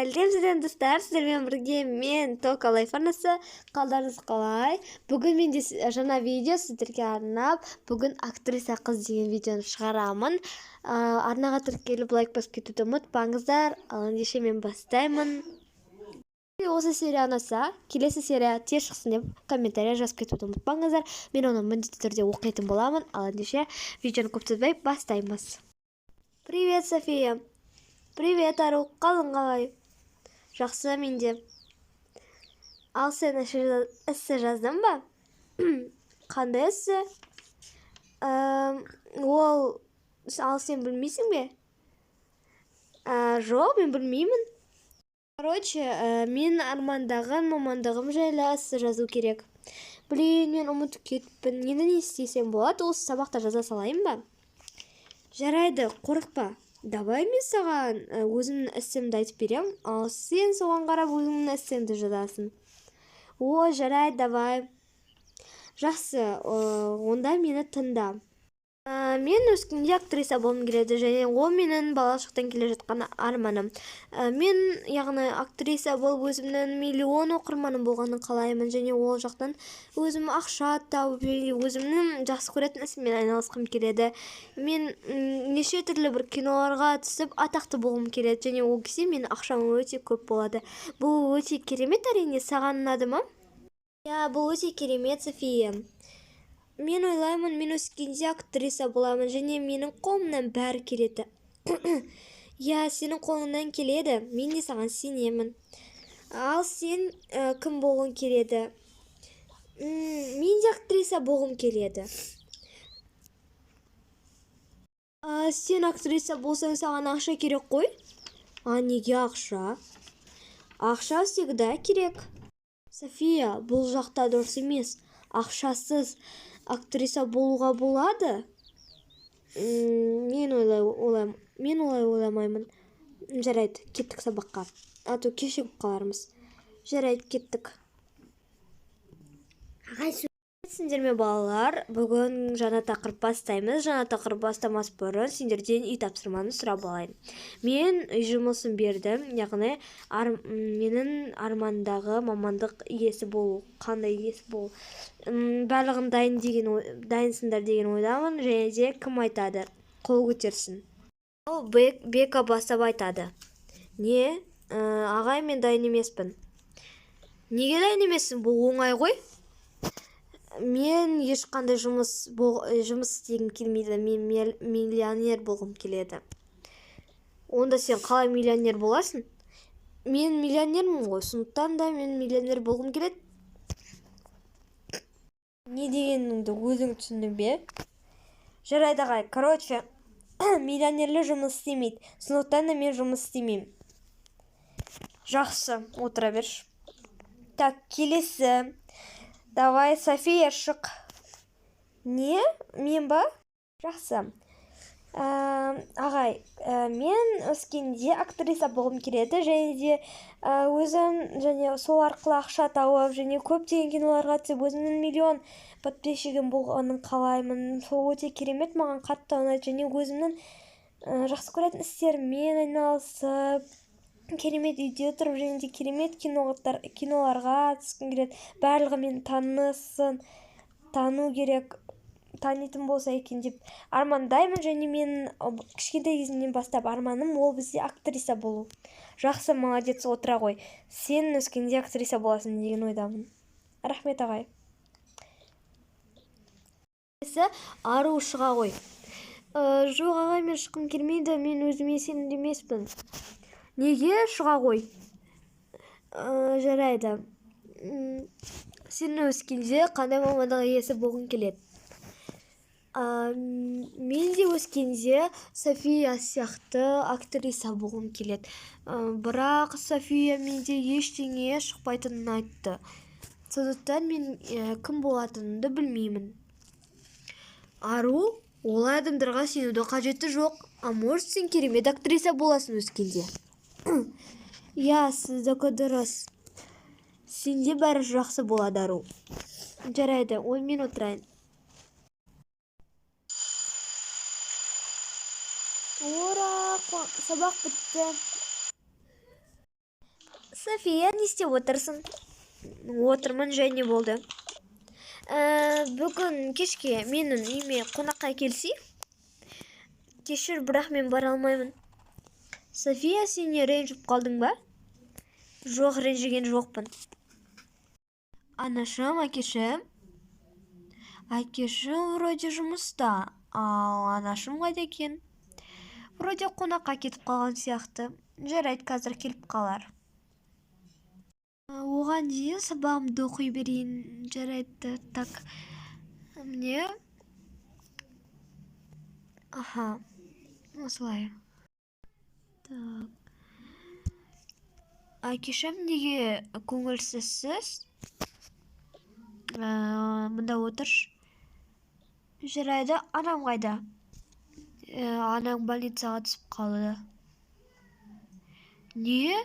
Сәлем достар, сіздермен бірге мен Тока Лайф арнасы. Қалдарыңыз қалай? Бүгін мен де жаңа видео сіздерге арнап, бүгін актриса қыз деген видеоны шығарамын. Арнаға тіркеліп лайк басып кетуді ұмытпаңыздар. Ал ендеше мен бастаймын. Осы серия ұнаса, келесі серия тез шықсын деп комментария жазып кетуді ұмытпаңыздар. Мен оны міндетті түрде оқитын боламын. Ал ендеше видеоны көп сөзбей бастаймыз. Привет, София. Привет, Ару. Қалың қалай? Жақсы менде. Ал сен эссе жаздың ба? Қандай эссе? Ал сен білмейсің бе? Жоқ, мен білмеймін. Короче, мен армандаған мамандығым жайлы эссе жазу керек. Блин, мен ұмытып кетіппін. Енді не істесем болады? Осы сабақта жаза салайын ба? Жарайды, қорықпа. Давай мен саған өзімнің эссемді айтып берем, ал сен соған қарап өзіңнің эссеңді жазасың. Жарайды, давай. Жақсы, онда мені тыңда. Мен өскенде актриса болғым келеді, және ол менің балашықтан келе жатқан арманым. Мен, яғни актриса болып өзімнің миллион оқырманым болғанын қалаймын, және ол жақтан өзім ақша тауып, және өзімнің жақсы көретін ісіммен айналысқым келеді. Мен неше түрлі бір киноларға түсіп атақты болғым келеді, және ол кезде мен ақшам өте көп болады. Бұл өте керемет, әрине, саған ұнады ма? Бұл өте керемет, София. Мен ойлаймын, мен өскенде актриса боламын, және менің қолымнан бәрі келеді. Сенің қолыңнан келеді, мен де саған сенемін. Ал сен кім болғың келеді? Мен де актриса болғым келеді. Сен актриса болсаң, саған ақша керек қой? Неге ақша? Ақша всегда керек. София, бұл жақта дұрыс емес. Ақшасыз актриса болуға болады? Мен олай ойламаймын. Жарайды, кеттік сабаққа. То кешігіп қалармыз. Жарайды, кеттік. Сендер ме балалар, бүгін жаңа тақырып бастаймыз. Жаңа тақырып бастамас бұрын сендерден үй тапсырманы сұрап алайын. Мен үй жұмысын бердім, яғни менің армандағы мамандық иесі болу, қандай иесі болу. Барлығын дайынсыңдар деген ойдамын, және де кім айтады? Қол көтерсін. Ол Бека бастап айтады. Не? Ағай, мен дайын емеспін. Неге дайын емессің? Бұл оңай ғой? Мен ешқандай жұмыс істегім келмейді. Мен миллионер болғым келеді. Онда сен қалай миллионер боласың? Мен миллионермін ғой, сондықтан да мен миллионер болғым келеді. Не дегеніңді өзің түсіндің бе? Жарайды ағай, короче, миллионерлер жұмыс істемейді, сондықтан да мен жұмыс істемеймін. Жақсы, отыра берші. Так, келесі. Давай, София, шық. Не? Мен ба? Жақсы. Ағай, мен өскенде актриса болғым келеді, және де өзім және сол арқылы ақша тауып, және көптеген киноларға түсіп, өзімнің миллион подписчигім болғанын қалаймын. Сол өте керемет, маған қатты ұнайды, және өзімнің жақсы көретін істеріммен айналысып, керемет үйде тұрып, және де керемет киноларға түскім келеді. Барлығы мені танысын, тану керек, танитын болса екен деп армандаймын, және мен кішкентай кезімнен бастап арманым ол бізде актриса болу. Жақсы, молодец, отыра ғой. Сен өскенде актриса боласың деген ойдамын. Рахмет ағай. Ару, шыға ғой. Жоқ ағай, мен шыққым келмейді, мен өзіме сенімді емеспін. Неге? Шыға ғой. Жарайды. Сен өскенде қандай мамандық иесі болғың келеді? Мен де өскенде София сияқты актриса болғым келеді. Бірақ София менде ештеңе шықпайтынын айтты. Сондықтан мен кім болатынымды білмеймін. Ару, олай адамдарға сенуді қажеті жоқ. Может, сен керемет актриса боласың өскенде. Сіздікі дұрыс. Сенде бәрі жақсы болады, Ару. Жарайды, мен отырайын. Ура, сабақ бітті. София, не істеп отырсың? Отырмын, және болды. Бүгін кешке менің үйіме қонаққа келсей? Кешір, бірақ мен бара алмаймын. София, сен не ренжіп қалдың ба? Жоқ, ренжіген жоқпын. Анашым, әкешім? Әкешім вроде жұмыста, ал анашым қайда екен? Вроде қонаққа кетіп қалған сияқты. Жарайды, қазір келіп қалар. Оған дейін сабағымды оқи берейін. Жарайды, так. Міне. Аха, осылай. Так. Әкешім, неге көңілсізсіз? Мұнда отырш. Жарайды, анам қайда? Анаң больницаға түсіп қалды. Не?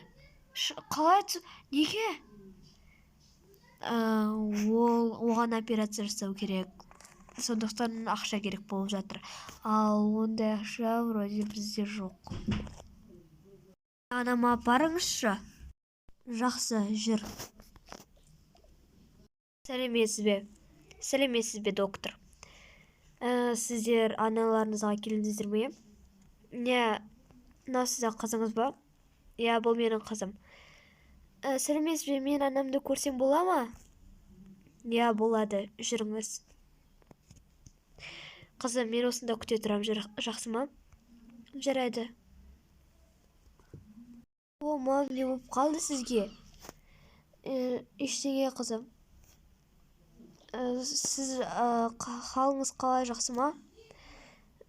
Қалай түсіп? Неге? Оған операция жасау керек. Сондықтан ақша керек болып жатыр. Ал ондай ақша вроде бізде жоқ. Анама апарыңызшы. Жақсы, жүр. Сәлеметсіз бе, доктор? Сіздер аналарыңызға келдіңіздер ме? Не, мынау сіздің қызыңыз ба? Иә, бұл менің қызым. Сәлеметсіз бе, мен анамды көрсем бола ма? Иә, болады, жүріңіз. Қызым, мен осында күте тұрам, жақсы ма? Жарайды. Мам, не болып қалды сізге? Ештеңе, қызым. Сіз қалыңыз қалай, жақсы ма?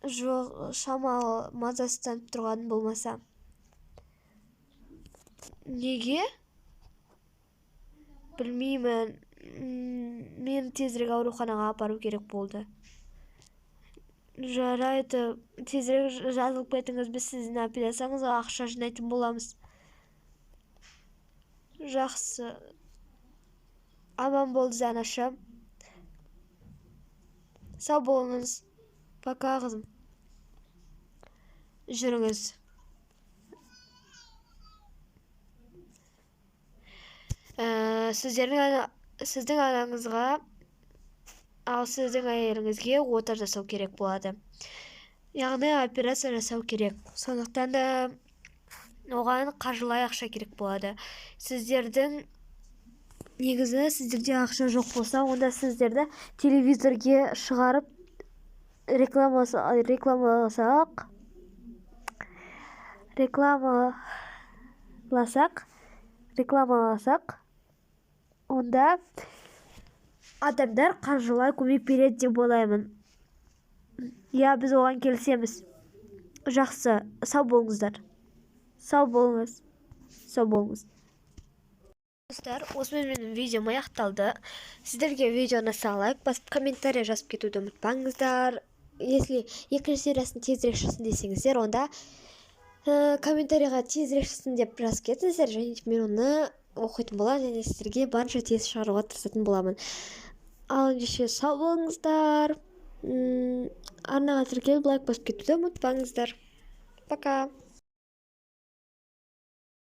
Жоқ, шамалы мазасызданып тұрғаным болмаса. Неге? Білмеймін. Мен тезірек ауруханаға апару керек болды. Жарайды, тезірек жазылып кетіңіз, біз сіздің операцияңызға ақша жинайтын боламыз. Жақсы. Аман болды, анашым. Сау болыңыз. Пока, қызым. Жүріңіз. Сіздің анаңызға, ал сіздің әйеліңізге ота жасау керек болады. Яғни операция жасау керек. Сондықтан да оған қаржылай ақша керек болады. Негізі сіздерде ақша жоқ болса, онда сіздерді телевизорге шығарып рекламаласақ, онда адамдар қаржылай көмек береді деп ойлаймын. Я, біз оған келісеміз. Жақсы, сау болыңыздар. Сау болыңыз. Достар, осымен менің видеом аяқталды. Сіздерге видео ұнаса лайк басып, комментарий жазып кетуді ұмытпаңыздар. Если екінші сериясын тезірек шықсын десеңіздер, онда комментарийға тезірек шықсын деп жазып кетіңіздер, және мен оны оқитын боламын, және сіздерге барынша тез шығаруға тырысатын боламын. Ал ендеше сау болыңыздар. Арнаға тіркеліп лайк басып кетуді ұмытпаңыздар. Пока.